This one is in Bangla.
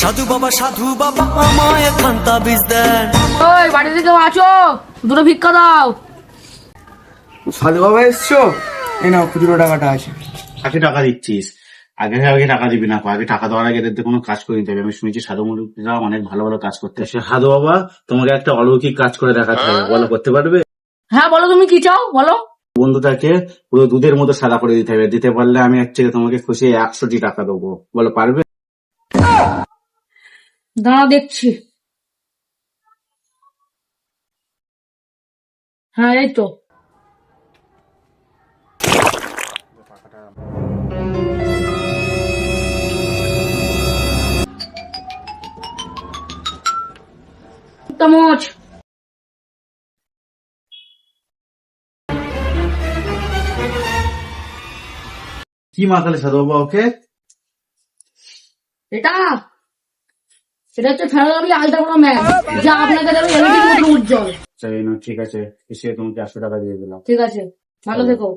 সাধু বাবা আমায় খান্তা বীজ দেন। ওই বাড়িতে কেউ আছো? দুটো ভিক্ষা দাও। সাধু বাবা এসছো? এই নাও খুচরো টাকাটা আছে। কাকে টাকা দিচ্ছিস? আগে টাকা দিবি না, আগে টাকা দেওয়ার আগে এদের কোনো কাজ করে দিতে হবে। আমি শুনেছি সাধু মুরুব্বিরা অনেক ভালো ভালো কাজ করতে। সাধু বাবা, তোমাকে একটা অলৌকিক কাজ করে দেখাতে হবে, বলো করতে পারবে? হ্যাঁ বলো, তুমি কি চাও বলো। বন্ধুটাকে পুরো দুধের মতো সাদা করে দিতে হবে। দিতে পারলে আমি হচ্ছে তোমাকে খুশি 100টি টাকা দেবো, বলো পারবে? দাঁড়া দেখছি। হ্যাঁ এই তো। চামচ। কি মাখালে সাধু বাবা ওকে? এটা সেটা হচ্ছে ফেরালাভলি আলট্রা প্রো ম্যাক্স, যা আপনাকে দেবে এলইডির মতো উজ্জ্বল। ঠিক আছে, এসে তোমাকে 100 টাকা দিয়ে দিলাম। ঠিক আছে, ভালো থেকো।